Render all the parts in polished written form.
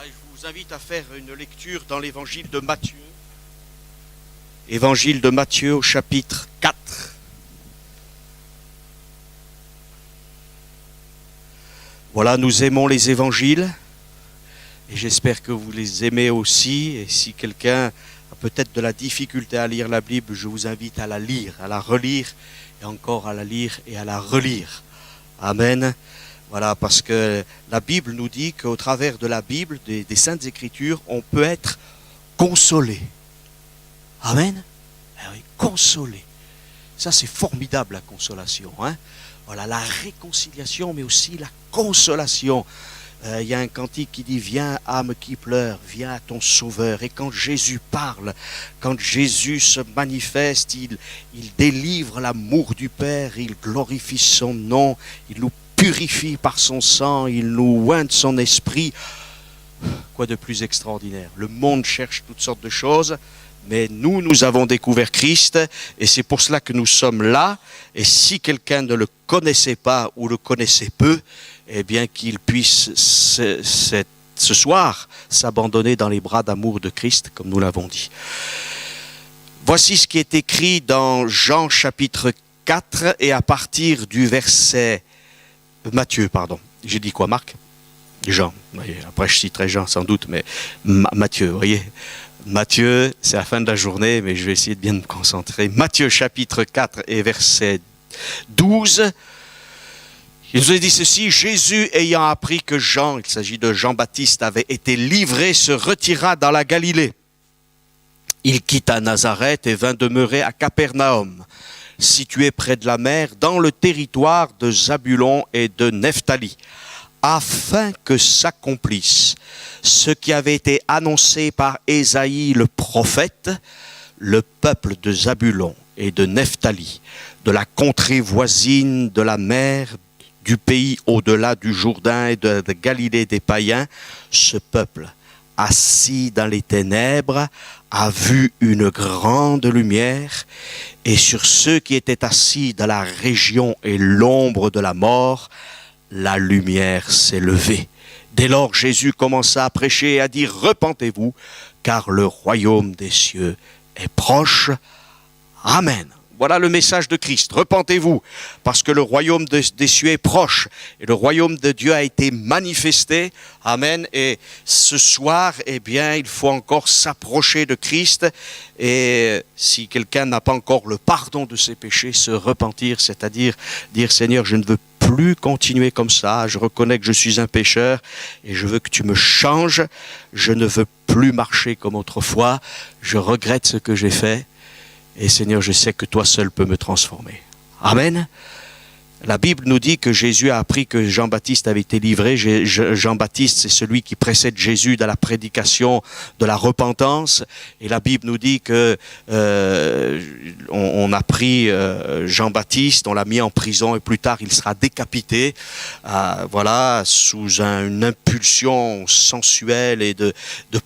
Voilà, je vous invite à faire une lecture dans l'évangile de Matthieu. Évangile de Matthieu au chapitre 4. Voilà, nous aimons les évangiles et j'espère que vous les aimez aussi. Et si quelqu'un a peut-être de la difficulté à lire la Bible, je vous invite à la lire, à la relire et encore à la lire et à la relire. Amen. Voilà, parce que la Bible nous dit qu'au travers de la Bible, des Saintes Écritures, on peut être consolé. Amen. Ah oui, consolé. Ça, c'est formidable, la consolation. Hein? Voilà, la réconciliation, mais aussi la consolation. Il y a un cantique qui dit « Viens, âme qui pleure, viens à ton Sauveur ». Et quand Jésus parle, quand Jésus se manifeste, il délivre l'amour du Père, il glorifie son nom, il nous purifie par son sang, il nous oint de son esprit. Quoi de plus extraordinaire? Le monde cherche toutes sortes de choses, mais nous avons découvert Christ et c'est pour cela que nous sommes là. Et si quelqu'un ne le connaissait pas ou le connaissait peu, eh bien qu'il puisse ce soir s'abandonner dans les bras d'amour de Christ, comme nous l'avons dit. Voici ce qui est écrit dans Jean chapitre 4 et à partir du verset... Matthieu, pardon. J'ai dit quoi, Marc? Jean. Après, je citerai Jean sans doute, mais Matthieu, vous voyez. Matthieu, c'est la fin de la journée, mais je vais essayer de bien me concentrer. Matthieu, chapitre 4 et verset 12. Il nous a dit ceci: Jésus, ayant appris que Jean, il s'agit de Jean-Baptiste, avait été livré, se retira dans la Galilée. Il quitta Nazareth et vint demeurer à Capernaum, situé près de la mer, dans le territoire de Zabulon et de Nephtali, afin que s'accomplisse ce qui avait été annoncé par Ésaïe le prophète, le peuple de Zabulon et de Nephtali, de la contrée voisine de la mer, du pays au-delà du Jourdain et de la Galilée des païens, ce peuple, assis dans les ténèbres, a vu une grande lumière, et sur ceux qui étaient assis dans la région et l'ombre de la mort, la lumière s'est levée. Dès lors, Jésus commença à prêcher et à dire: repentez-vous, car le royaume des cieux est proche. Amen. Voilà le message de Christ. Repentez-vous, parce que le royaume des cieux est proche. Et le royaume de Dieu a été manifesté. Amen. Et ce soir, eh bien, il faut encore s'approcher de Christ. Et si quelqu'un n'a pas encore le pardon de ses péchés, se repentir, c'est-à-dire dire: Seigneur, je ne veux plus continuer comme ça. Je reconnais que je suis un pécheur et je veux que tu me changes. Je ne veux plus marcher comme autrefois. Je regrette ce que j'ai fait. Et Seigneur, je sais que toi seul peux me transformer. Amen. La Bible nous dit que Jésus a appris que Jean-Baptiste avait été livré. Jean-Baptiste, c'est celui qui précède Jésus dans la prédication de la repentance. Et la Bible nous dit que on a pris Jean-Baptiste, on l'a mis en prison et plus tard il sera décapité. Voilà, sous une impulsion sensuelle et de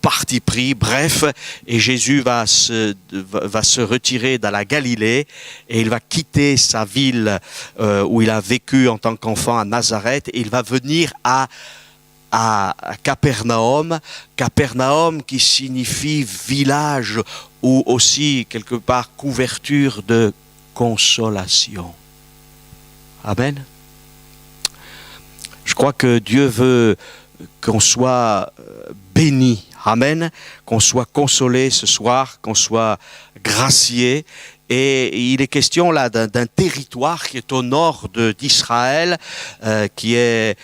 parti pris. Bref, et Jésus va se retirer dans la Galilée et il va quitter sa ville où il a vécu en tant qu'enfant à Nazareth, et il va venir à Capernaum, Capernaum qui signifie village ou aussi quelque part couverture de consolation. Amen. Je crois que Dieu veut qu'on soit béni. Amen. Qu'on soit consolé ce soir, qu'on soit gracié. Et il est question là d'un territoire qui est au nord d'Israël, qui est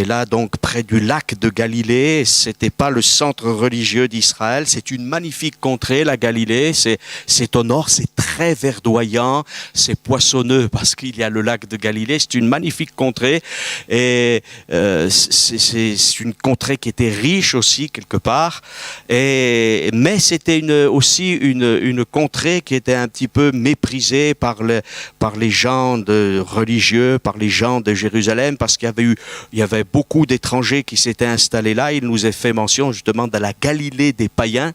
là donc près du lac de Galilée. C'était pas le centre religieux d'Israël, c'est une magnifique contrée, la Galilée. C'est au nord, c'est très verdoyant, c'est poissonneux parce qu'il y a le lac de Galilée. C'est une magnifique contrée et c'est une contrée qui était riche aussi quelque part. Mais c'était aussi une contrée qui était un petit peu méprisée par les gens religieux, par les gens de Jérusalem, parce qu'il y avait beaucoup d'étrangers qui s'étaient installés là. Il nous est fait mention justement de la Galilée des païens,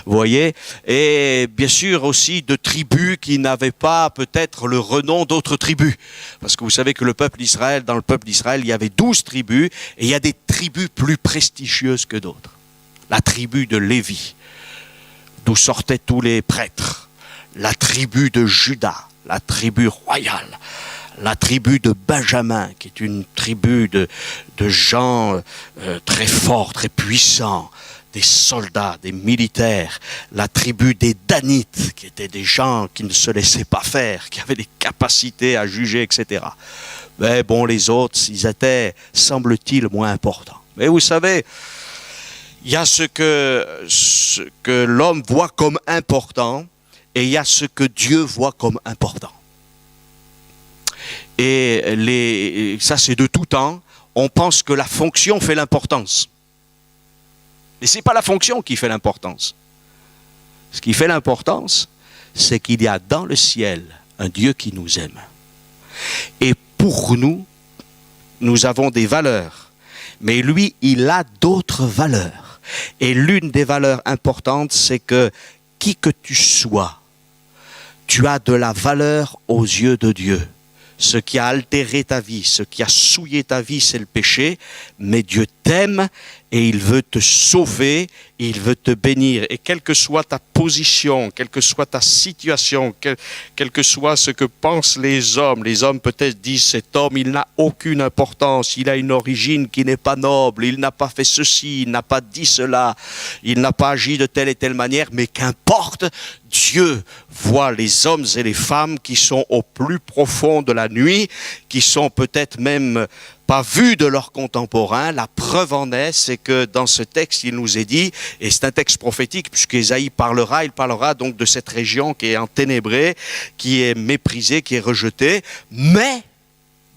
vous voyez, et bien sûr aussi de tribus qui n'avaient pas peut-être le renom d'autres tribus, parce que vous savez que dans le peuple d'Israël, il y avait 12 tribus, et il y a des tribus plus prestigieuses que d'autres. la tribu de Lévi, d'où sortaient tous les prêtres, la tribu de Juda, la tribu royale, la tribu de Benjamin, qui est une tribu de gens très forts, très puissants, des soldats, des militaires, la tribu des Danites, qui étaient des gens qui ne se laissaient pas faire, qui avaient des capacités à juger, etc. Mais bon, les autres, ils étaient, semble-t-il, moins importants. Mais vous savez, il y a ce que l'homme voit comme important, et il y a ce que Dieu voit comme important. Et ça, c'est de tout temps. On pense que la fonction fait l'importance. Mais ce n'est pas la fonction qui fait l'importance. Ce qui fait l'importance, c'est qu'il y a dans le ciel un Dieu qui nous aime. Et pour nous, nous avons des valeurs. Mais lui, il a d'autres valeurs. Et l'une des valeurs importantes, c'est que qui que tu sois, tu as de la valeur aux yeux de Dieu. Ce qui a altéré ta vie, ce qui a souillé ta vie, c'est le péché. Mais Dieu t'aime et il veut te sauver, il veut te bénir. Et quelle que soit ta position, quelle que soit ta situation, quel que soit ce que pensent les hommes peut-être disent cet homme, il n'a aucune importance, il a une origine qui n'est pas noble, il n'a pas fait ceci, il n'a pas dit cela, il n'a pas agi de telle et telle manière, mais qu'importe, Dieu voit les hommes et les femmes qui sont au plus profond de la nuit, qui sont peut-être même pas vus de leurs contemporains. La preuve en est, c'est que dans ce texte, il nous est dit, et c'est un texte prophétique, puisqu'Ésaïe il parlera donc de cette région qui est enténébrée, qui est méprisée, qui est rejetée, mais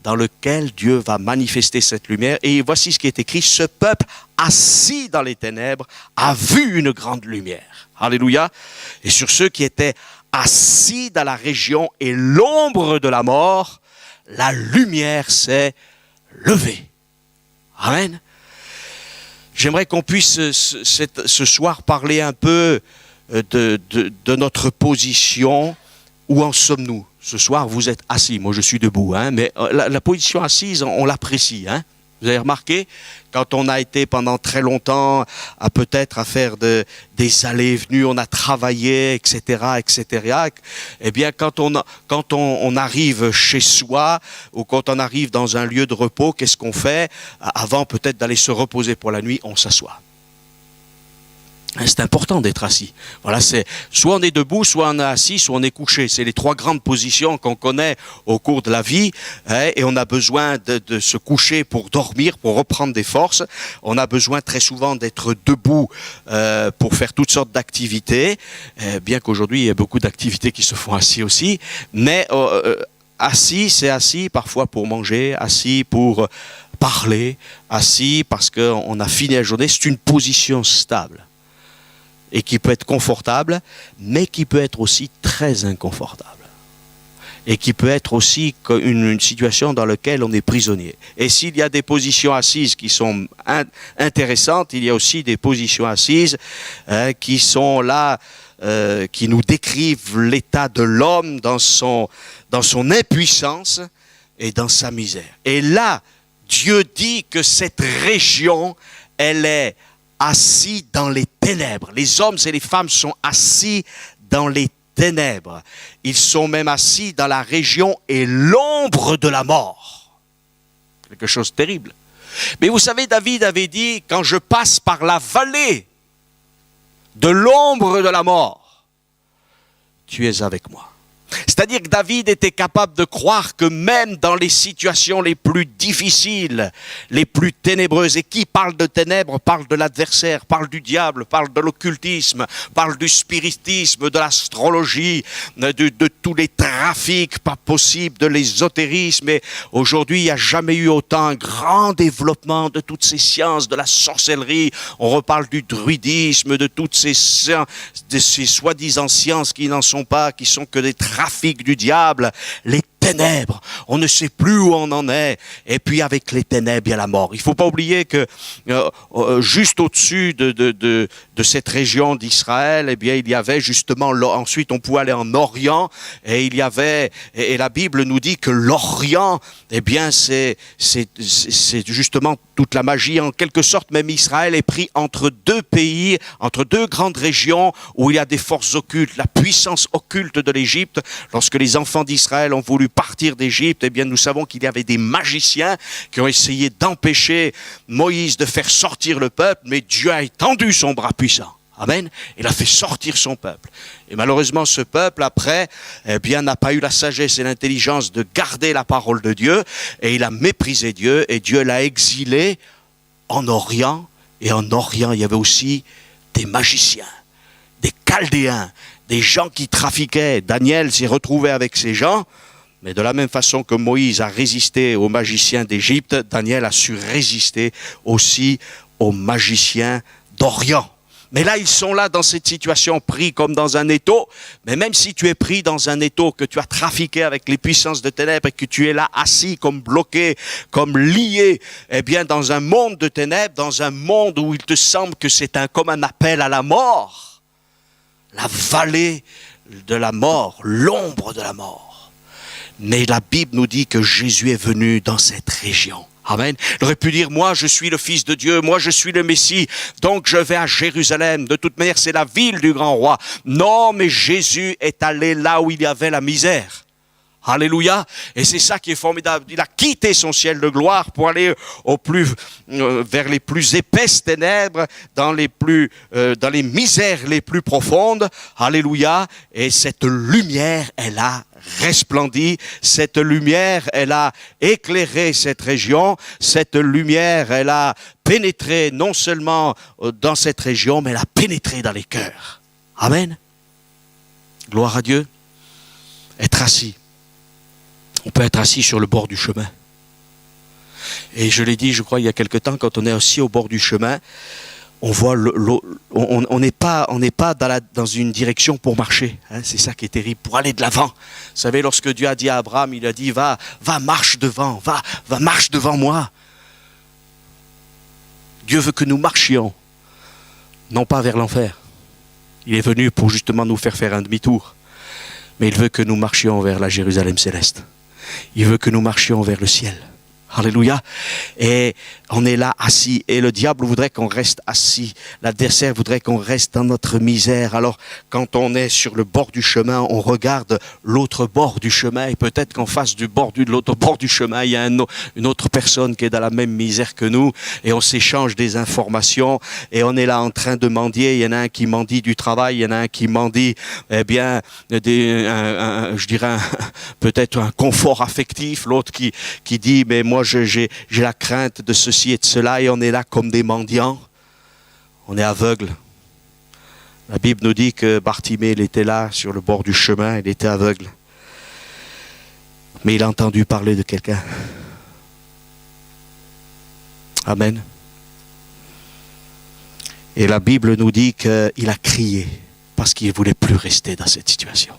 dans lequel Dieu va manifester cette lumière. Et voici ce qui est écrit, ce peuple assis dans les ténèbres a vu une grande lumière. Alléluia. Et sur ceux qui étaient assis dans la région et l'ombre de la mort, la lumière s'est levée. Amen. J'aimerais qu'on puisse ce soir parler un peu de notre position. Où en sommes-nous? Ce soir, vous êtes assis. Moi, je suis debout. Mais la position assise, on l'apprécie. Vous avez remarqué, quand on a été pendant très longtemps à peut-être à faire des allées et venues, on a travaillé, etc. Eh bien, quand on arrive chez soi ou quand on arrive dans un lieu de repos, qu'est-ce qu'on fait? Avant peut-être d'aller se reposer pour la nuit, on s'assoit. C'est important d'être assis. Voilà, c'est soit on est debout, soit on est assis, soit on est couché. C'est les trois grandes positions qu'on connaît au cours de la vie. Et on a besoin de se coucher pour dormir, pour reprendre des forces. On a besoin très souvent d'être debout pour faire toutes sortes d'activités. Bien qu'aujourd'hui, il y ait beaucoup d'activités qui se font assis aussi. Mais assis, c'est assis parfois pour manger, assis pour parler, assis parce qu'on a fini la journée. C'est une position stable. Et qui peut être confortable, mais qui peut être aussi très inconfortable. Et qui peut être aussi une situation dans laquelle on est prisonnier. Et s'il y a des positions assises qui sont intéressantes, il y a aussi des positions assises qui sont là, qui nous décrivent l'état de l'homme dans son impuissance et dans sa misère. Et là, Dieu dit que cette région, elle est assis dans les ténèbres. Les hommes et les femmes sont assis dans les ténèbres. Ils sont même assis dans la région et l'ombre de la mort. Quelque chose de terrible. Mais vous savez, David avait dit, quand je passe par la vallée de l'ombre de la mort, tu es avec moi. C'est-à-dire que David était capable de croire que même dans les situations les plus difficiles, les plus ténébreuses, et qui parle de ténèbres, parle de l'adversaire, parle du diable, parle de l'occultisme, parle du spiritisme, de l'astrologie, de tous les trafics pas possibles, de l'ésotérisme. Et aujourd'hui, il n'y a jamais eu autant un grand développement de toutes ces sciences, de la sorcellerie. On reparle du druidisme, de toutes ces soi-disant sciences qui n'en sont pas, qui sont que des trafics du diable. Les ténèbres. On ne sait plus où on en est. Et puis avec les ténèbres, il y a la mort. Il ne faut pas oublier que juste au-dessus de cette région d'Israël, eh bien, il y avait justement, ensuite on pouvait aller en Orient, et il y avait, et la Bible nous dit que l'Orient, eh bien, c'est justement toute la magie. En quelque sorte, même Israël est pris entre deux pays, entre deux grandes régions où il y a des forces occultes, la puissance occulte de l'Égypte. Lorsque les enfants d'Israël ont voulu partir d'Égypte, eh bien, nous savons qu'il y avait des magiciens qui ont essayé d'empêcher Moïse de faire sortir le peuple, mais Dieu a étendu son bras puissant. Amen. Il a fait sortir son peuple. Et malheureusement, ce peuple, après, eh bien, n'a pas eu la sagesse et l'intelligence de garder la parole de Dieu, et il a méprisé Dieu, et Dieu l'a exilé en Orient. Et en Orient, il y avait aussi des magiciens, des Chaldéens, des gens qui trafiquaient. Daniel s'est retrouvé avec ces gens, mais de la même façon que Moïse a résisté aux magiciens d'Égypte, Daniel a su résister aussi aux magiciens d'Orient. Mais là, ils sont là dans cette situation, pris comme dans un étau. Mais même si tu es pris dans un étau, que tu as trafiqué avec les puissances de ténèbres et que tu es là assis comme bloqué, comme lié, eh bien, dans un monde de ténèbres, dans un monde où il te semble que c'est comme un appel à la mort, la vallée de la mort, l'ombre de la mort. Mais la Bible nous dit que Jésus est venu dans cette région. Amen. Il aurait pu dire, moi je suis le Fils de Dieu, moi je suis le Messie, donc je vais à Jérusalem. De toute manière, c'est la ville du grand roi. Non, mais Jésus est allé là où il y avait la misère. Alléluia. Et c'est ça qui est formidable. Il a quitté son ciel de gloire pour aller vers les plus épaisses ténèbres, dans les misères les plus profondes. Alléluia. Et cette lumière, elle a resplendi. Cette lumière, elle a éclairé cette région. Cette lumière, elle a pénétré non seulement dans cette région, mais elle a pénétré dans les cœurs. Amen. Gloire à Dieu. Être assis. On peut être assis sur le bord du chemin. Et je l'ai dit, je crois, il y a quelque temps, quand on est assis au bord du chemin, on voit on n'est pas dans une direction pour marcher. Hein, c'est ça qui est terrible, pour aller de l'avant. Vous savez, lorsque Dieu a dit à Abraham, il a dit, va marche devant, va marche devant moi. Dieu veut que nous marchions, non pas vers l'enfer. Il est venu pour justement nous faire un demi-tour. Mais il veut que nous marchions vers la Jérusalem céleste. Il veut que nous marchions vers le ciel. Alléluia. Et on est là assis. Et le diable voudrait qu'on reste assis. L'adversaire voudrait qu'on reste dans notre misère. Alors, quand on est sur le bord du chemin, on regarde l'autre bord du chemin. Et peut-être qu'en face de l'autre bord du chemin, il y a une autre personne qui est dans la même misère que nous. Et on s'échange des informations. Et on est là en train de mendier. Il y en a un qui mendie du travail. Il y en a un qui mendie, eh bien, je dirais, peut-être un confort affectif. L'autre qui dit, mais moi, j'ai la crainte de ceci et de cela, et on est là comme des mendiants. On est aveugle. La Bible nous dit que Bartimée, il était là sur le bord du chemin, il était aveugle. Mais il a entendu parler de quelqu'un. Amen. Et la Bible nous dit qu'il a crié parce qu'il ne voulait plus rester dans cette situation.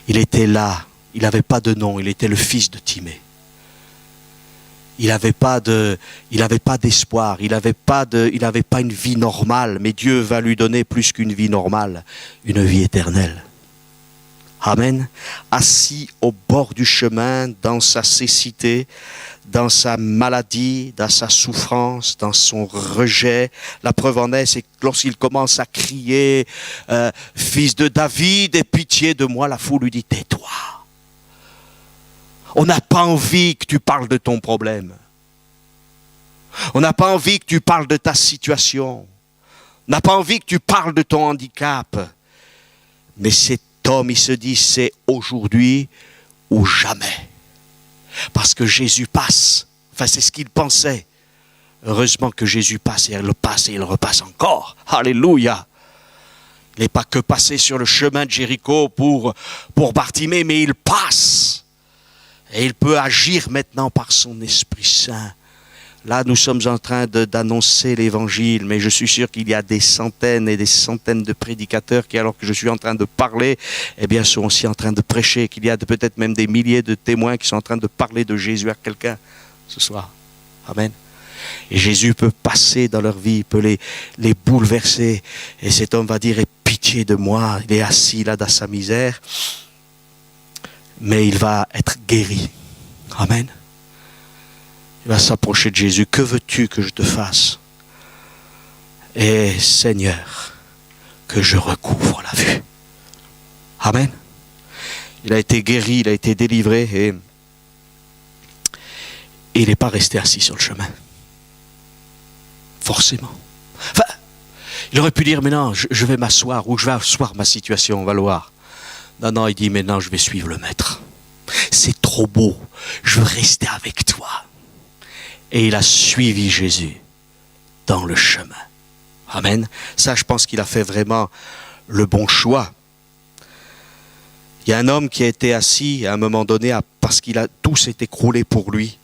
Il était là, il n'avait pas de nom, il était le fils de Timée. Il n'avait pas d'espoir, il n'avait pas une vie normale, mais Dieu va lui donner plus qu'une vie normale, une vie éternelle. Amen. Assis au bord du chemin, dans sa cécité, dans sa maladie, dans sa souffrance, dans son rejet. La preuve en est, c'est que lorsqu'il commence à crier, fils de David, aie pitié de moi, la foule lui dit, tais-toi. On n'a pas envie que tu parles de ton problème. On n'a pas envie que tu parles de ta situation. On n'a pas envie que tu parles de ton handicap. Mais cet homme, il se dit, c'est aujourd'hui ou jamais. Parce que Jésus passe. Enfin, c'est ce qu'il pensait. Heureusement que Jésus passe et il le passe et il repasse encore. Alléluia. Il n'est pas que passé sur le chemin de Jéricho pour Bartimée, mais il passe. Et il peut agir maintenant par son Esprit Saint. Là, nous sommes en train d'annoncer l'évangile, mais je suis sûr qu'il y a des centaines et des centaines de prédicateurs qui, alors que je suis en train de parler, eh bien, sont aussi en train de prêcher, qu'il y a peut-être même des milliers de témoins qui sont en train de parler de Jésus à quelqu'un ce soir. Amen. Et Jésus peut passer dans leur vie, il peut les bouleverser. Et cet homme va dire, aie pitié de moi. Il est assis là dans sa misère, mais il va être guéri. Amen. Il va s'approcher de Jésus. Que veux-tu que je te fasse? Et Seigneur, que je recouvre la vue. Amen. Il a été guéri, il a été délivré et il n'est pas resté assis sur le chemin. Forcément. Enfin, il aurait pu dire, mais non, je vais m'asseoir ou je vais asseoir ma situation, on va le voir. Non, non, il dit, maintenant je vais suivre le maître. C'est trop beau, je veux rester avec toi. Et il a suivi Jésus dans le chemin. Amen. Ça, je pense qu'il a fait vraiment le bon choix. Il y a un homme qui a été assis à un moment donné parce qu'il a tout s'est écroulé pour lui.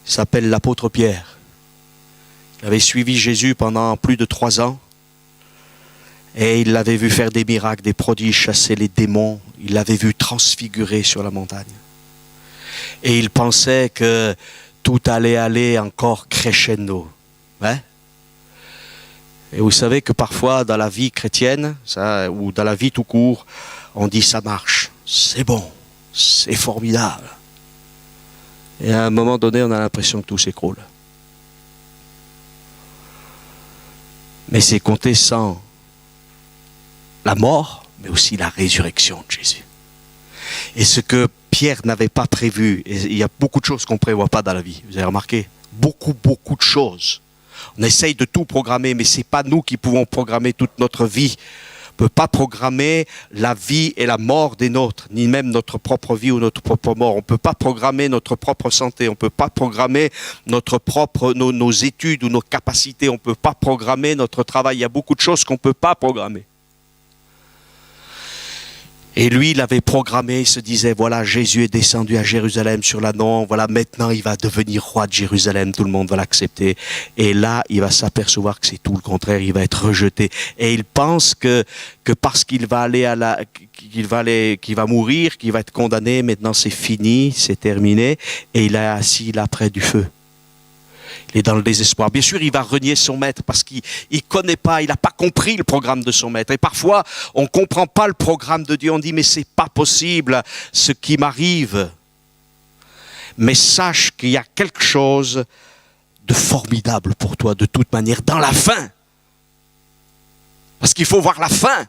Il s'appelle l'apôtre Pierre. Il avait suivi Jésus pendant plus de 3 ans. Et il l'avait vu faire des miracles, des prodiges, chasser les démons. Il l'avait vu transfigurer sur la montagne. Et il pensait que tout allait aller encore crescendo. Hein? Et vous savez que parfois dans la vie chrétienne, ou dans la vie tout court, on dit ça marche, c'est bon, c'est formidable. Et à un moment donné, on a l'impression que tout s'écroule. Mais c'est compté sans la mort, mais aussi la résurrection de Jésus. Et ce que Pierre n'avait pas prévu, et il y a beaucoup de choses qu'on ne prévoit pas dans la vie, vous avez remarqué, beaucoup de choses. On essaye de tout programmer, mais ce n'est pas nous qui pouvons programmer toute notre vie. On ne peut pas programmer la vie et la mort des nôtres, ni même notre propre vie ou notre propre mort. On ne peut pas programmer notre propre santé, on ne peut pas programmer nos études ou nos capacités, on ne peut pas programmer notre travail. Il y a beaucoup de choses qu'on ne peut pas programmer. Et lui, il avait programmé, il se disait, voilà, Jésus est descendu à Jérusalem sur l'Annon, voilà, maintenant il va devenir roi de Jérusalem, tout le monde va l'accepter. Et là, il va s'apercevoir que c'est tout le contraire, il va être rejeté. Et il pense que parce qu'il va aller qu'il va mourir, qu'il va être condamné, maintenant c'est fini, c'est terminé. Et il est assis là près du feu. Il est dans le désespoir. Bien sûr, il va renier son maître parce qu'il ne connaît pas, il n'a pas compris le programme de son maître. Et parfois, on ne comprend pas le programme de Dieu. On dit, mais ce n'est pas possible ce qui m'arrive. Mais sache qu'il y a quelque chose de formidable pour toi, de toute manière, dans la fin. Parce qu'il faut voir la fin.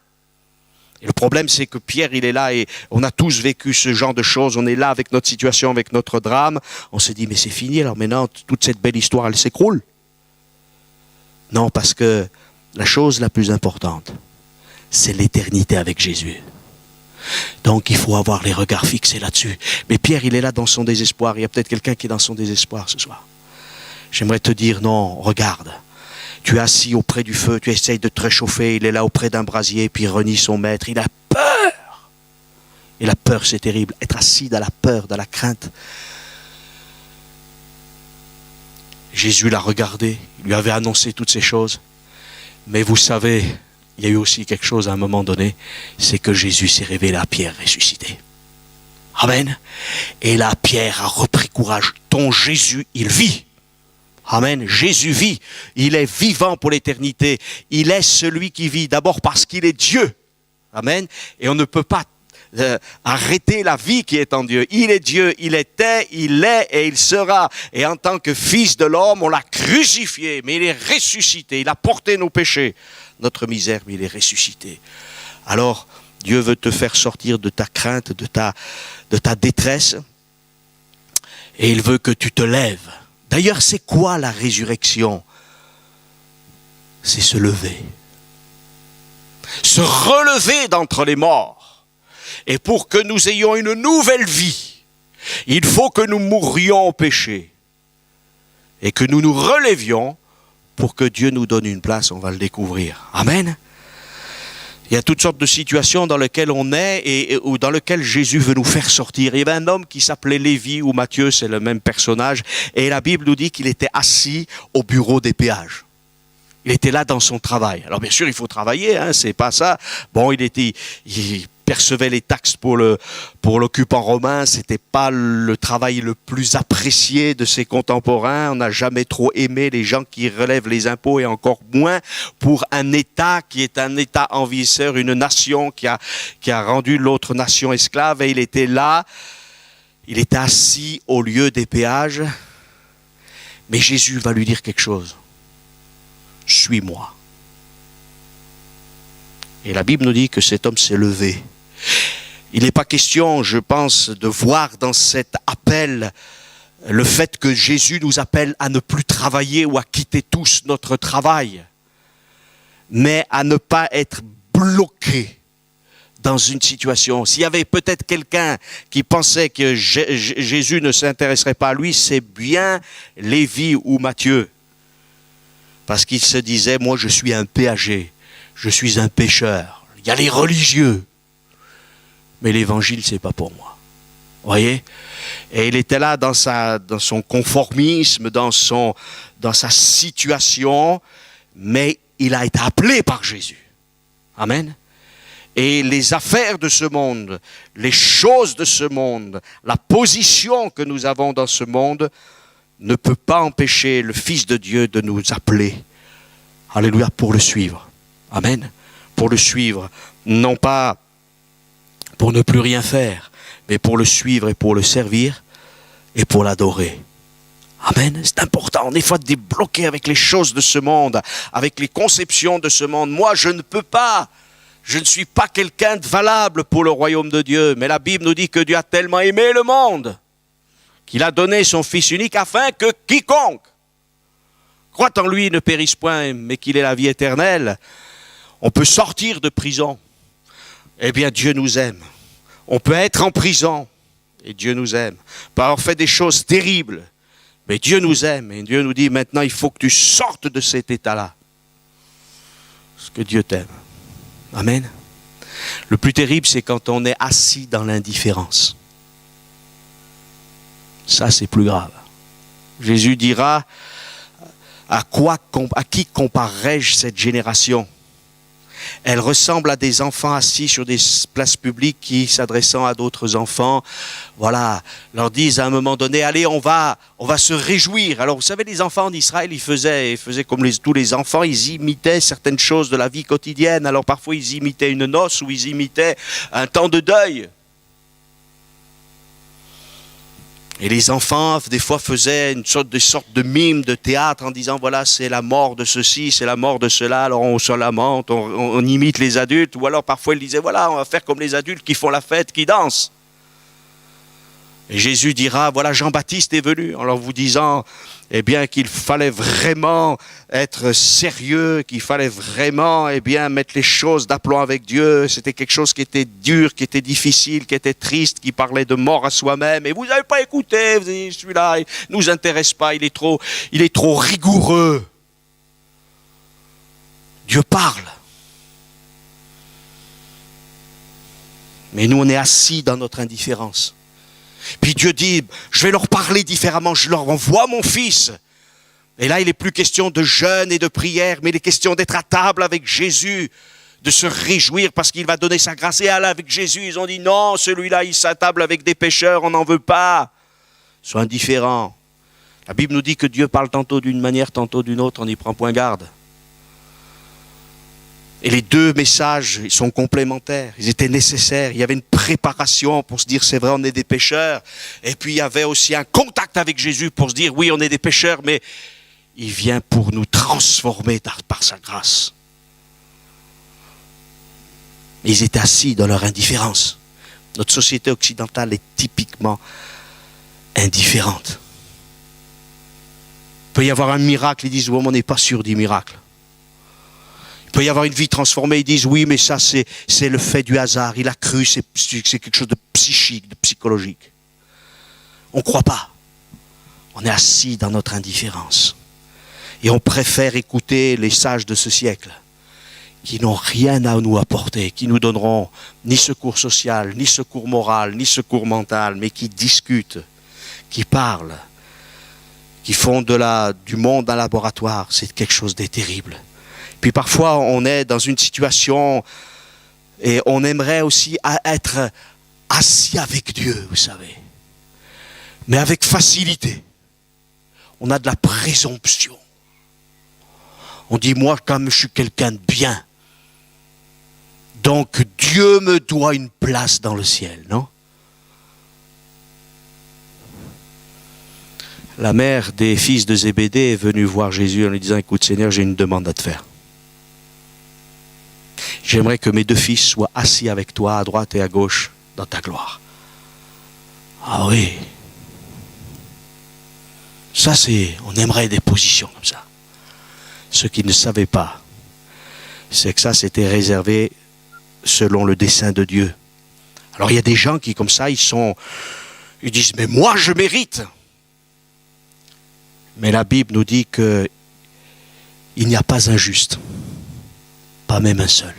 Et le problème, c'est que Pierre, il est là et on a tous vécu ce genre de choses. On est là avec notre situation, avec notre drame. On se dit, mais c'est fini, alors maintenant, toute cette belle histoire, elle s'écroule. Non, parce que la chose la plus importante, c'est l'éternité avec Jésus. Donc, il faut avoir les regards fixés là-dessus. Mais Pierre, il est là dans son désespoir. Il y a peut-être quelqu'un qui est dans son désespoir ce soir. J'aimerais te dire, non, regarde. Tu es assis auprès du feu, tu essayes de te réchauffer, il est là auprès d'un brasier, puis il renie son maître, il a peur. Et la peur, c'est terrible, être assis dans la peur, dans la crainte. Jésus l'a regardé, il lui avait annoncé toutes ces choses. Mais vous savez, il y a eu aussi quelque chose à un moment donné, c'est que Jésus s'est révélé à Pierre ressuscité. Amen. Et là, Pierre a repris courage. Ton Jésus, il vit. Amen. Jésus vit. Il est vivant pour l'éternité. Il est celui qui vit. D'abord parce qu'il est Dieu. Amen. Et on ne peut pas arrêter la vie qui est en Dieu. Il est Dieu. Il était, il est et il sera. Et en tant que fils de l'homme, on l'a crucifié. Mais il est ressuscité. Il a porté nos péchés. Notre misère, mais il est ressuscité. Alors, Dieu veut te faire sortir de ta crainte, de ta détresse. Et il veut que tu te lèves. D'ailleurs, c'est quoi la résurrection? C'est se lever. Se relever d'entre les morts. Et pour que nous ayons une nouvelle vie, il faut que nous mourions au péché. Et que nous nous relevions pour que Dieu nous donne une place, on va le découvrir. Amen. Il y a toutes sortes de situations dans lesquelles on est ou dans lesquelles Jésus veut nous faire sortir. Il y avait un homme qui s'appelait Lévi ou Matthieu, c'est le même personnage. Et la Bible nous dit qu'il était assis au bureau des péages. Il était là dans son travail. Alors bien sûr, il faut travailler, hein, c'est pas ça. Bon, il percevait les taxes pour l'occupant romain. C'était pas le travail le plus apprécié de ses contemporains. On n'a jamais trop aimé les gens qui relèvent les impôts et encore moins pour un État qui est un État envahisseur, une nation qui a rendu l'autre nation esclave. Et il était là, il était assis au lieu des péages. Mais Jésus va lui dire quelque chose. Suis-moi. Et la Bible nous dit que cet homme s'est levé. Il n'est pas question, je pense, de voir dans cet appel le fait que Jésus nous appelle à ne plus travailler ou à quitter tous notre travail, mais à ne pas être bloqué dans une situation. S'il y avait peut-être quelqu'un qui pensait que Jésus ne s'intéresserait pas à lui, c'est bien Lévi ou Matthieu. Parce qu'il se disait, moi je suis un péager, je suis un pécheur. Il y a les religieux, mais l'évangile c'est pas pour moi. Vous voyez? Et il était là dans son conformisme, dans sa situation, mais il a été appelé par Jésus. Amen. Et les affaires de ce monde, les choses de ce monde, la position que nous avons dans ce monde, ne peut pas empêcher le Fils de Dieu de nous appeler, alléluia, pour le suivre. Amen. Pour le suivre, non pas pour ne plus rien faire, mais pour le suivre et pour le servir et pour l'adorer. Amen. C'est important, des fois, de débloquer avec les choses de ce monde, avec les conceptions de ce monde. Moi, je ne peux pas. Je ne suis pas quelqu'un de valable pour le royaume de Dieu. Mais la Bible nous dit que Dieu a tellement aimé le monde qu'il a donné son Fils unique afin que quiconque croit en lui ne périsse point, mais qu'il ait la vie éternelle. On peut sortir de prison. Eh bien, Dieu nous aime. On peut être en prison et Dieu nous aime. On peut avoir fait des choses terribles, mais Dieu nous aime. Et Dieu nous dit maintenant, il faut que tu sortes de cet état-là. Parce que Dieu t'aime. Amen. Le plus terrible, c'est quand on est assis dans l'indifférence. Ça, c'est plus grave. Jésus dira, à qui comparerai-je cette génération? Elle ressemble à des enfants assis sur des places publiques qui, s'adressant à d'autres enfants, voilà, leur disent à un moment donné, allez, on va se réjouir. Alors, vous savez, les enfants d'Israël, ils faisaient comme tous les enfants, ils imitaient certaines choses de la vie quotidienne. Alors, parfois, ils imitaient une noce ou ils imitaient un temps de deuil. Et les enfants, des fois, faisaient une sorte de mime de théâtre en disant, voilà, c'est la mort de ceci, c'est la mort de cela, alors on se lamente, on imite les adultes. Ou alors, parfois, ils disaient, voilà, on va faire comme les adultes qui font la fête, qui dansent. Et Jésus dira, voilà, Jean-Baptiste est venu en leur vous disant, eh bien, qu'il fallait vraiment être sérieux, qu'il fallait vraiment, eh bien, mettre les choses d'aplomb avec Dieu. C'était quelque chose qui était dur, qui était difficile, qui était triste, qui parlait de mort à soi-même. Et vous n'avez pas écouté, vous dites, celui-là, il ne nous intéresse pas, il est trop rigoureux. Dieu parle. Mais nous, on est assis dans notre indifférence. Puis Dieu dit, je vais leur parler différemment, je leur envoie mon Fils. Et là, il n'est plus question de jeûne et de prière, mais il est question d'être à table avec Jésus, de se réjouir parce qu'il va donner sa grâce. Et là, avec Jésus, ils ont dit, non, celui-là, il s'attable avec des pécheurs, on n'en veut pas. Sois indifférent. La Bible nous dit que Dieu parle tantôt d'une manière, tantôt d'une autre, on n'y prend point garde. Et les deux messages, ils sont complémentaires, ils étaient nécessaires. Il y avait une préparation pour se dire, c'est vrai, on est des pécheurs. Et puis il y avait aussi un contact avec Jésus pour se dire, oui, on est des pécheurs, mais il vient pour nous transformer par sa grâce. Et ils étaient assis dans leur indifférence. Notre société occidentale est typiquement indifférente. Il peut y avoir un miracle, ils disent, oui, on n'est pas sûr du miracle. Il peut y avoir une vie transformée, ils disent oui, mais ça c'est le fait du hasard, il a cru, c'est quelque chose de psychique, de psychologique. On ne croit pas. On est assis dans notre indifférence. Et on préfère écouter les sages de ce siècle qui n'ont rien à nous apporter, qui nous donneront ni secours social, ni secours moral, ni secours mental, mais qui discutent, qui parlent, qui font du monde un laboratoire. C'est quelque chose de terrible. Puis parfois, on est dans une situation et on aimerait aussi être assis avec Dieu, vous savez. Mais avec facilité. On a de la présomption. On dit, moi, comme je suis quelqu'un de bien, donc Dieu me doit une place dans le ciel, non? La mère des fils de Zébédée est venue voir Jésus en lui disant, écoute Seigneur, j'ai une demande à te faire. J'aimerais que mes deux fils soient assis avec toi à droite et à gauche dans ta gloire. Ah oui. Ça c'est, on aimerait des positions comme ça. Ce qu'ils ne savaient pas, c'est que ça c'était réservé selon le dessein de Dieu. Alors il y a des gens qui comme ça, ils disent, mais moi je mérite. Mais la Bible nous dit que il n'y a pas un juste, pas même un seul.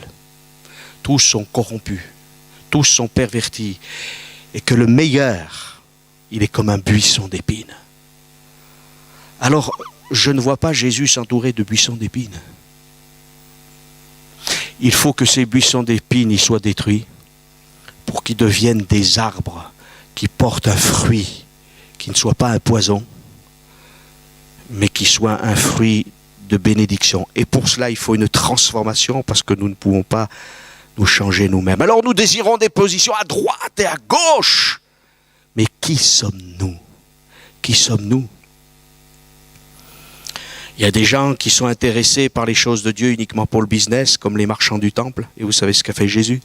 Tous sont corrompus, tous sont pervertis, et que le meilleur, il est comme un buisson d'épines. Alors, je ne vois pas Jésus s'entourer de buissons d'épines. Il faut que ces buissons d'épines y soient détruits pour qu'ils deviennent des arbres qui portent un fruit, qui ne soit pas un poison, mais qui soit un fruit de bénédiction. Et pour cela, il faut une transformation parce que nous ne pouvons pas nous changer nous-mêmes. Alors nous désirons des positions à droite et à gauche. Mais qui sommes-nous? Qui sommes-nous? Il y a des gens qui sont intéressés par les choses de Dieu uniquement pour le business, comme les marchands du temple. Et vous savez ce qu'a fait Jésus?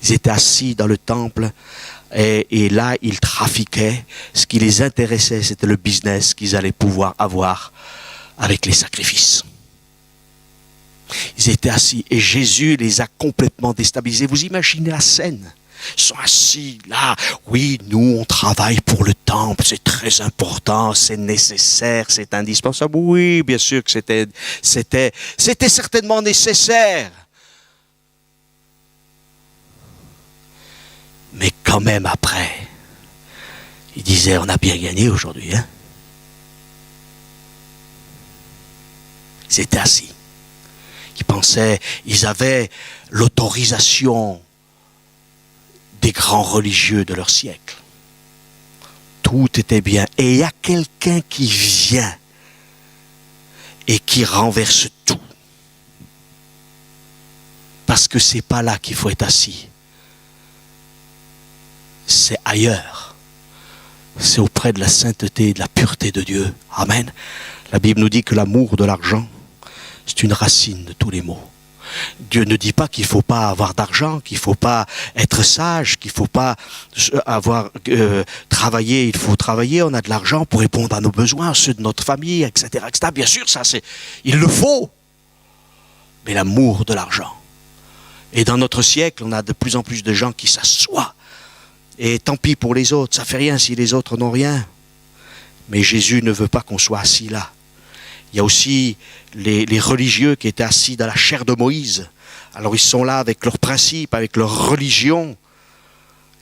Ils étaient assis dans le temple et là, ils trafiquaient. Ce qui les intéressait, c'était le business qu'ils allaient pouvoir avoir avec les sacrifices. Ils étaient assis et Jésus les a complètement déstabilisés. Vous imaginez la scène? Ils sont assis là. Oui, nous, on travaille pour le temple. C'est très important, c'est nécessaire, c'est indispensable. Oui, bien sûr que c'était certainement nécessaire. Mais quand même après, il disait, on a bien gagné aujourd'hui. Hein? Ils étaient assis. Ils pensaient, ils avaient l'autorisation des grands religieux de leur siècle. Tout était bien. Et il y a quelqu'un qui vient et qui renverse tout. Parce que c'est pas là qu'il faut être assis. C'est ailleurs. C'est auprès de la sainteté et de la pureté de Dieu. Amen. La Bible nous dit que l'amour de l'argent, c'est une racine de tous les maux. Dieu ne dit pas qu'il ne faut pas avoir d'argent, qu'il ne faut pas être sage, qu'il ne faut pas avoir travaillé. Il faut travailler, on a de l'argent pour répondre à nos besoins, ceux de notre famille, etc., etc. Bien sûr, ça, il le faut. Mais l'amour de l'argent. Et dans notre siècle, on a de plus en plus de gens qui s'assoient. Et tant pis pour les autres, ça ne fait rien si les autres n'ont rien. Mais Jésus ne veut pas qu'on soit assis là. Il y a aussi les religieux qui étaient assis dans la chair de Moïse. Alors ils sont là avec leurs principes, avec leur religion.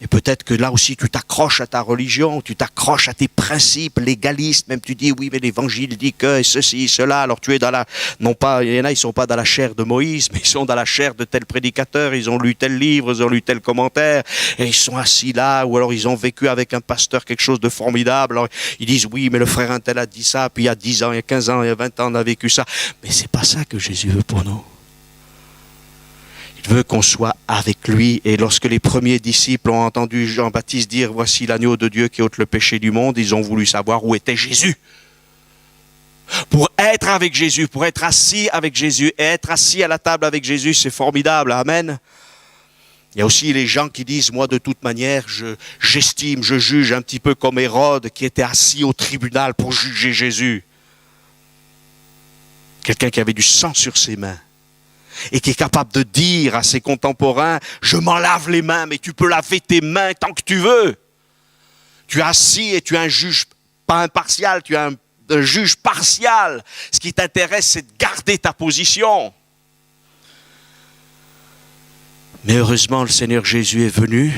Et peut-être que là aussi tu t'accroches à ta religion, tu t'accroches à tes principes légalistes. Même tu dis oui mais l'évangile dit que ceci, cela. Alors tu es dans la... Non pas, il y en a ils ne sont pas dans la chair de Moïse, mais ils sont dans la chair de tel prédicateur. Ils ont lu tel livre, ils ont lu tel commentaire. Et ils sont assis là, ou alors ils ont vécu avec un pasteur quelque chose de formidable. Alors ils disent oui mais le frère un tel a dit ça, puis il y a 10 ans, il y a 15 ans, il y a 20 ans on a vécu ça. Mais c'est pas ça que Jésus veut pour nous. Il veut qu'on soit avec lui. Et lorsque les premiers disciples ont entendu Jean-Baptiste dire « Voici l'agneau de Dieu qui ôte le péché du monde », ils ont voulu savoir où était Jésus. Pour être avec Jésus, pour être assis avec Jésus, et être assis à la table avec Jésus, c'est formidable. Amen. Il y a aussi les gens qui disent « Moi, de toute manière, j'estime, je juge un petit peu comme Hérode qui était assis au tribunal pour juger Jésus. » Quelqu'un qui avait du sang sur ses mains. Et qui est capable de dire à ses contemporains, je m'en lave les mains, mais tu peux laver tes mains tant que tu veux. Tu es assis et tu es un juge, pas impartial, tu es un juge partial. Ce qui t'intéresse, c'est de garder ta position. Mais heureusement, le Seigneur Jésus est venu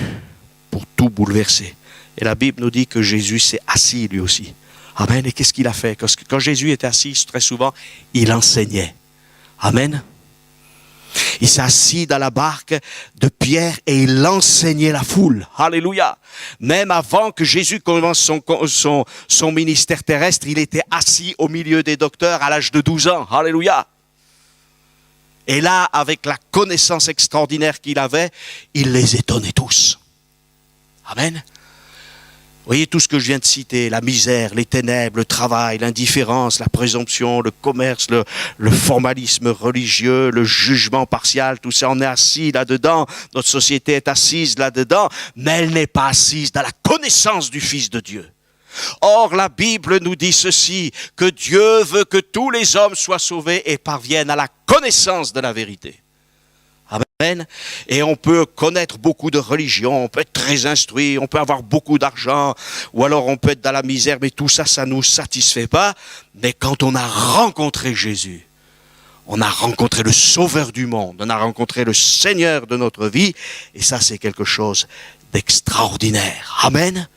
pour tout bouleverser. Et la Bible nous dit que Jésus s'est assis lui aussi. Amen. Et qu'est-ce qu'il a fait? Quand Jésus était assis, très souvent, il enseignait. Amen. Il s'est assis dans la barque de Pierre et il enseignait la foule. Alléluia. Même avant que Jésus commence son ministère terrestre, il était assis au milieu des docteurs à l'âge de 12 ans. Alléluia. Et là, avec la connaissance extraordinaire qu'il avait, il les étonnait tous. Amen. Vous voyez tout ce que je viens de citer, la misère, les ténèbres, le travail, l'indifférence, la présomption, le commerce, le formalisme religieux, le jugement partial, tout ça, on est assis là-dedans. Notre société est assise là-dedans, mais elle n'est pas assise dans la connaissance du Fils de Dieu. Or, la Bible nous dit ceci, que Dieu veut que tous les hommes soient sauvés et parviennent à la connaissance de la vérité. Amen. Et on peut connaître beaucoup de religions, on peut être très instruit, on peut avoir beaucoup d'argent, ou alors on peut être dans la misère, mais tout ça, ça ne nous satisfait pas. Mais quand on a rencontré Jésus, on a rencontré le Sauveur du monde, on a rencontré le Seigneur de notre vie, et ça, c'est quelque chose d'extraordinaire. Amen.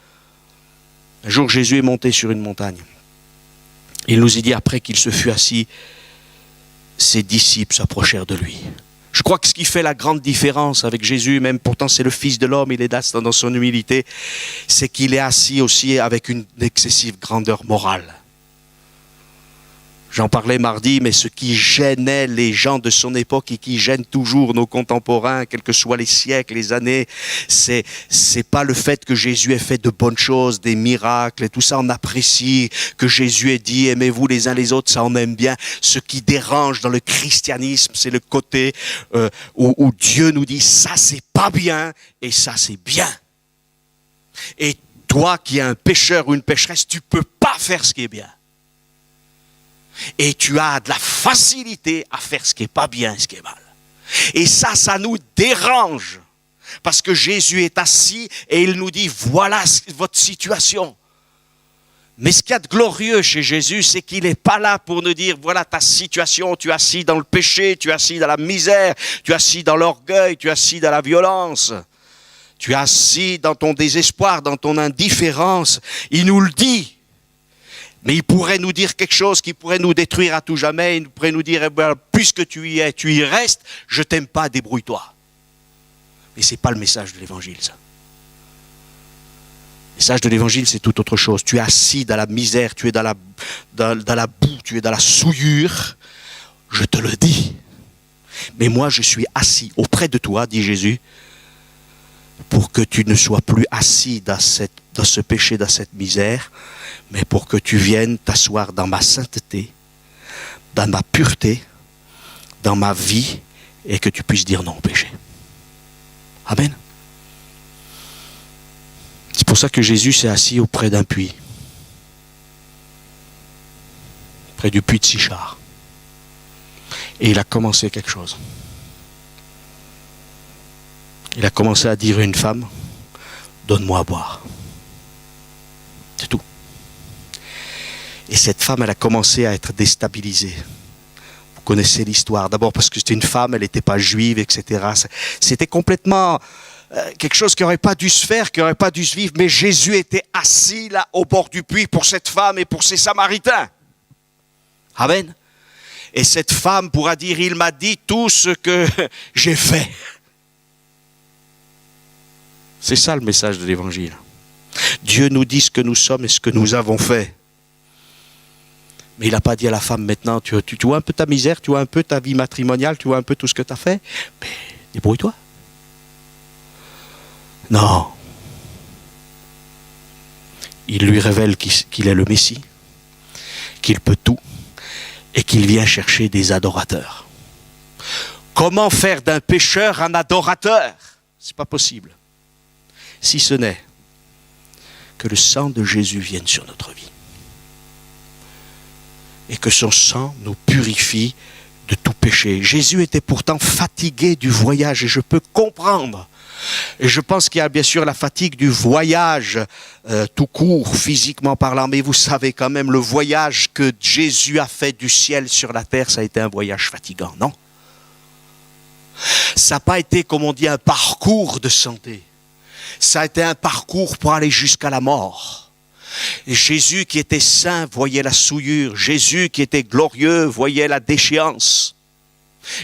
Un jour, Jésus est monté sur une montagne. Il nous a dit, après qu'il se fut assis, ses disciples s'approchèrent de lui. Je crois que ce qui fait la grande différence avec Jésus, même pourtant c'est le Fils de l'homme, il est là dans son humilité, c'est qu'il est assis aussi avec une excessive grandeur morale. J'en parlais mardi, mais ce qui gênait les gens de son époque et qui gêne toujours nos contemporains, quels que soient les siècles, les années, c'est pas le fait que Jésus ait fait de bonnes choses, des miracles et tout ça, on apprécie, que Jésus ait dit aimez-vous les uns les autres, ça on aime bien. Ce qui dérange dans le christianisme, c'est le côté où Dieu nous dit ça c'est pas bien et ça c'est bien. Et toi qui es un pécheur ou une pécheresse, tu peux pas faire ce qui est bien. Et tu as de la facilité à faire ce qui n'est pas bien et ce qui est mal. Et ça nous dérange. Parce que Jésus est assis et il nous dit, voilà votre situation. Mais ce qu'il y a de glorieux chez Jésus, c'est qu'il n'est pas là pour nous dire, voilà ta situation, tu es assis dans le péché, tu es assis dans la misère, tu es assis dans l'orgueil, tu es assis dans la violence. Tu es assis dans ton désespoir, dans ton indifférence. Il nous le dit. Mais il pourrait nous dire quelque chose qui pourrait nous détruire à tout jamais. Il pourrait nous dire, eh bien, puisque tu y es, tu y restes, je t'aime pas, débrouille-toi. Mais ce n'est pas le message de l'évangile, ça. Le message de l'évangile, c'est tout autre chose. Tu es assis dans la misère, tu es dans la boue, tu es dans la souillure. Je te le dis. Mais moi, je suis assis auprès de toi, dit Jésus, pour que tu ne sois plus assis dans ce péché, dans cette misère, mais pour que tu viennes t'asseoir dans ma sainteté, dans ma pureté, dans ma vie, et que tu puisses dire non au péché. Amen. C'est pour ça que Jésus s'est assis auprès d'un puits, près du puits de Sichar. Et il a commencé quelque chose. Il a commencé à dire à une femme, donne-moi à boire. C'est tout. Et cette femme, elle a commencé à être déstabilisée. Vous connaissez l'histoire. D'abord parce que c'était une femme, elle n'était pas juive, etc. C'était complètement quelque chose qui n'aurait pas dû se faire, qui n'aurait pas dû se vivre. Mais Jésus était assis là au bord du puits pour cette femme et pour ces Samaritains. Amen. Et cette femme pourra dire, il m'a dit tout ce que j'ai fait. C'est ça le message de l'évangile. Dieu nous dit ce que nous sommes et ce que nous avons fait. Mais il n'a pas dit à la femme maintenant, tu vois un peu ta misère, tu vois un peu ta vie matrimoniale, tu vois un peu tout ce que tu as fait. Mais débrouille-toi. Non. Il lui révèle qu'il est le Messie, qu'il peut tout et qu'il vient chercher des adorateurs. Comment faire d'un pécheur un adorateur? C'est pas possible. Si ce n'est que le sang de Jésus vienne sur notre vie. Et que son sang nous purifie de tout péché. Jésus était pourtant fatigué du voyage et je peux comprendre. Et je pense qu'il y a bien sûr la fatigue du voyage tout court, physiquement parlant. Mais vous savez quand même, le voyage que Jésus a fait du ciel sur la terre, ça a été un voyage fatigant, non? Ça n'a pas été, comme on dit, un parcours de santé. Ça a été un parcours pour aller jusqu'à la mort. Et Jésus qui était saint voyait la souillure. Jésus qui était glorieux voyait la déchéance.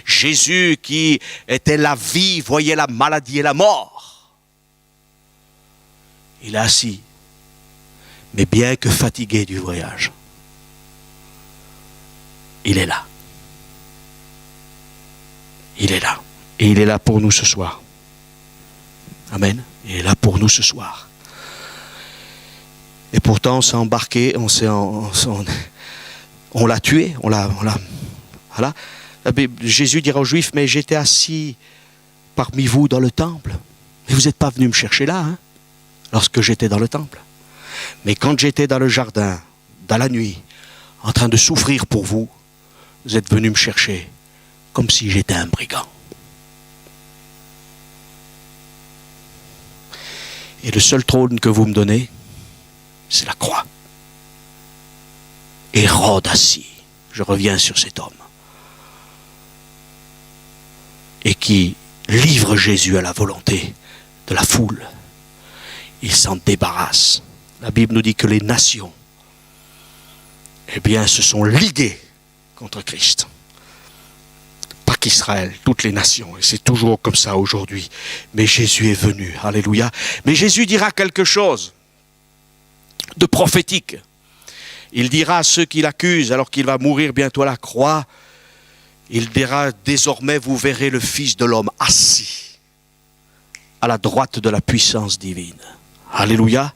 Jésus qui était la vie voyait la maladie et la mort. Il est assis, mais bien que fatigué du voyage, il est là. Il est là. Et il est là pour nous ce soir. Amen. Il est là pour nous ce soir. Et pourtant, on s'est embarqué, on l'a tué, voilà. Jésus dira aux Juifs, mais j'étais assis parmi vous dans le temple. Mais vous n'êtes pas venus me chercher là, hein, lorsque j'étais dans le temple. Mais quand j'étais dans le jardin, dans la nuit, en train de souffrir pour vous, vous êtes venus me chercher comme si j'étais un brigand. Et le seul trône que vous me donnez, c'est la croix. Hérode assis, je reviens sur cet homme, et qui livre Jésus à la volonté de la foule. Il s'en débarrasse. La Bible nous dit que les nations, eh bien, se sont liguées contre Christ. Pas qu'Israël, toutes les nations, et c'est toujours comme ça aujourd'hui. Mais Jésus est venu, alléluia. Mais Jésus dira quelque chose de prophétique. Il dira à ceux qui l'accusent, alors qu'il va mourir bientôt à la croix, il dira, désormais vous verrez le Fils de l'homme assis à la droite de la puissance divine. Alléluia.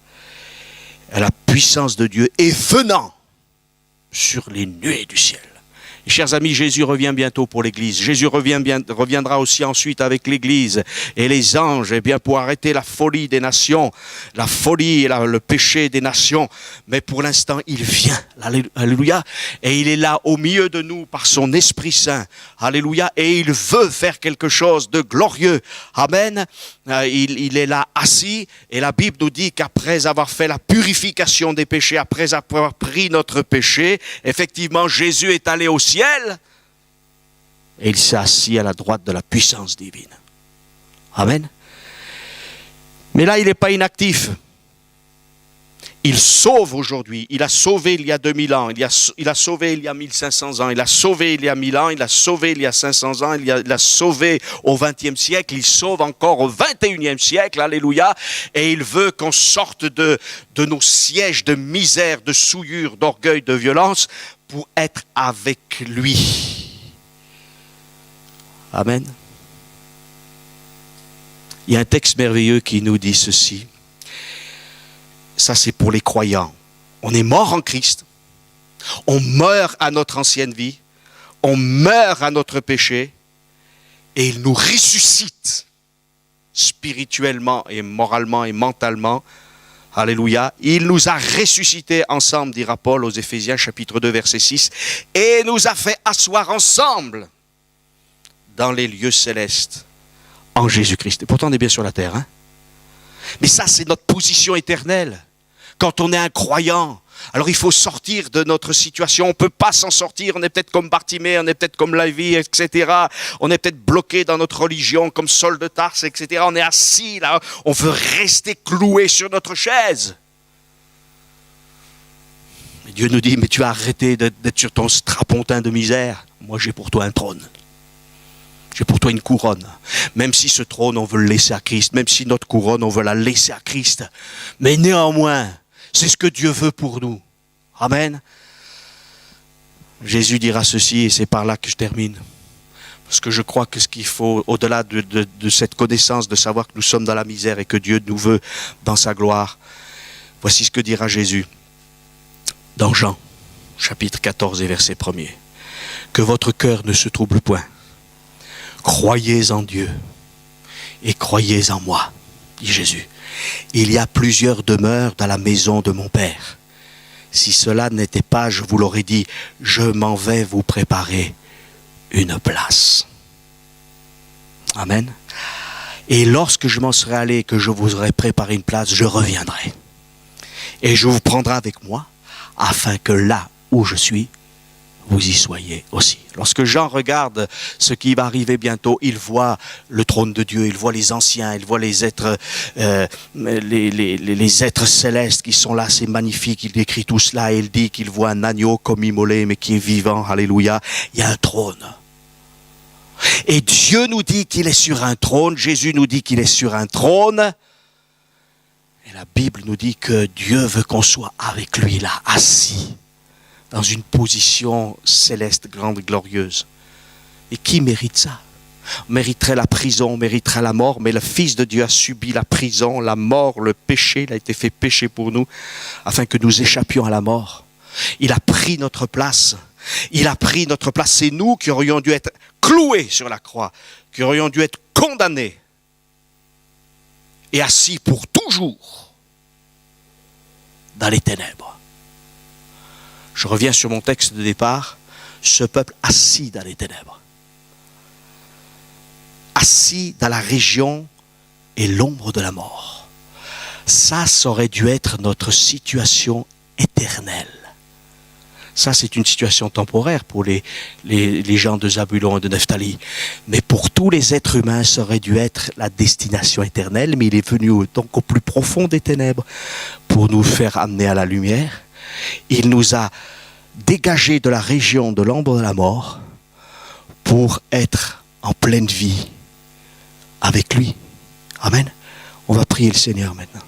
Et la puissance de Dieu est venant sur les nuées du ciel. Et chers amis, Jésus revient bientôt pour l'Église. Jésus reviendra aussi ensuite avec l'Église et les anges, eh bien, pour arrêter la folie des nations, la folie et le péché des nations. Mais pour l'instant, il vient. Alléluia. Et il est là au milieu de nous par son Esprit Saint. Alléluia. Et il veut faire quelque chose de glorieux. Amen. Il est là assis. Et la Bible nous dit qu'après avoir fait la purification des péchés, après avoir pris notre péché, effectivement, Jésus est allé au ciel. Et il s'est assis à la droite de la puissance divine. Amen. Mais là, il n'est pas inactif. Il sauve aujourd'hui. Il a sauvé il y a 2000 ans. Il a sauvé il y a 1500 ans. Il a sauvé il y a 1000 ans. Il a sauvé il y a 500 ans. Il a sauvé au XXe siècle. Il sauve encore au XXIe siècle. Alléluia. Et il veut qu'on sorte de nos sièges de misère, de souillure, d'orgueil, de violence pour être avec lui. Amen. Il y a un texte merveilleux qui nous dit ceci. Ça, c'est pour les croyants. On est mort en Christ. On meurt à notre ancienne vie. On meurt à notre péché. Et il nous ressuscite spirituellement et moralement et mentalement. Alléluia. Il nous a ressuscités ensemble, dira Paul aux Éphésiens chapitre 2 verset 6. Et nous a fait asseoir ensemble dans les lieux célestes en Jésus-Christ. Et pourtant, on est bien sur la terre. Hein? Mais ça, c'est notre position éternelle. Quand on est un croyant, alors il faut sortir de notre situation. On ne peut pas s'en sortir. On est peut-être comme Bartimée, on est peut-être comme Lévi, etc. On est peut-être bloqué dans notre religion comme Saul de Tarse, etc. On est assis là. On veut rester cloué sur notre chaise. Et Dieu nous dit, mais tu as arrêté d'être sur ton strapontin de misère. Moi, j'ai pour toi un trône. J'ai pour toi une couronne. Même si ce trône, on veut le laisser à Christ. Même si notre couronne, on veut la laisser à Christ. Mais néanmoins, c'est ce que Dieu veut pour nous. Amen. Jésus dira ceci, et c'est par là que je termine. Parce que je crois que ce qu'il faut, au-delà de cette connaissance, de savoir que nous sommes dans la misère et que Dieu nous veut dans sa gloire, voici ce que dira Jésus dans Jean, chapitre 14 et verset 1er. Que votre cœur ne se trouble point. Croyez en Dieu et croyez en moi, dit Jésus. Il y a plusieurs demeures dans la maison de mon Père. Si cela n'était pas, je vous l'aurais dit, je m'en vais vous préparer une place. Amen. Et lorsque je m'en serai allé, que je vous aurai préparé une place, je reviendrai. Et je vous prendrai avec moi, afin que là où je suis, vous y soyez aussi. Lorsque Jean regarde ce qui va arriver bientôt, il voit le trône de Dieu, il voit les anciens, il voit les êtres, les êtres célestes qui sont là, c'est magnifique. Il décrit tout cela et il dit qu'il voit un agneau comme immolé, mais qui est vivant. Alléluia. Il y a un trône. Et Dieu nous dit qu'il est sur un trône, Jésus nous dit qu'il est sur un trône. Et la Bible nous dit que Dieu veut qu'on soit avec lui là, assis, dans une position céleste, grande, glorieuse. Et qui mérite ça? On mériterait la prison, on mériterait la mort, mais le Fils de Dieu a subi la prison, la mort, le péché. Il a été fait péché pour nous, afin que nous échappions à la mort. Il a pris notre place. Il a pris notre place. C'est nous qui aurions dû être cloués sur la croix, qui aurions dû être condamnés et assis pour toujours dans les ténèbres. Je reviens sur mon texte de départ. Ce peuple assis dans les ténèbres, assis dans la région et l'ombre de la mort. Ça aurait dû être notre situation éternelle. Ça, c'est une situation temporaire pour les gens de Zabulon et de Nephtali. Mais pour tous les êtres humains, ça aurait dû être la destination éternelle. Mais il est venu donc au plus profond des ténèbres pour nous faire amener à la lumière. Il nous a dégagés de la région de l'ombre de la mort pour être en pleine vie avec lui. Amen. On va prier le Seigneur maintenant.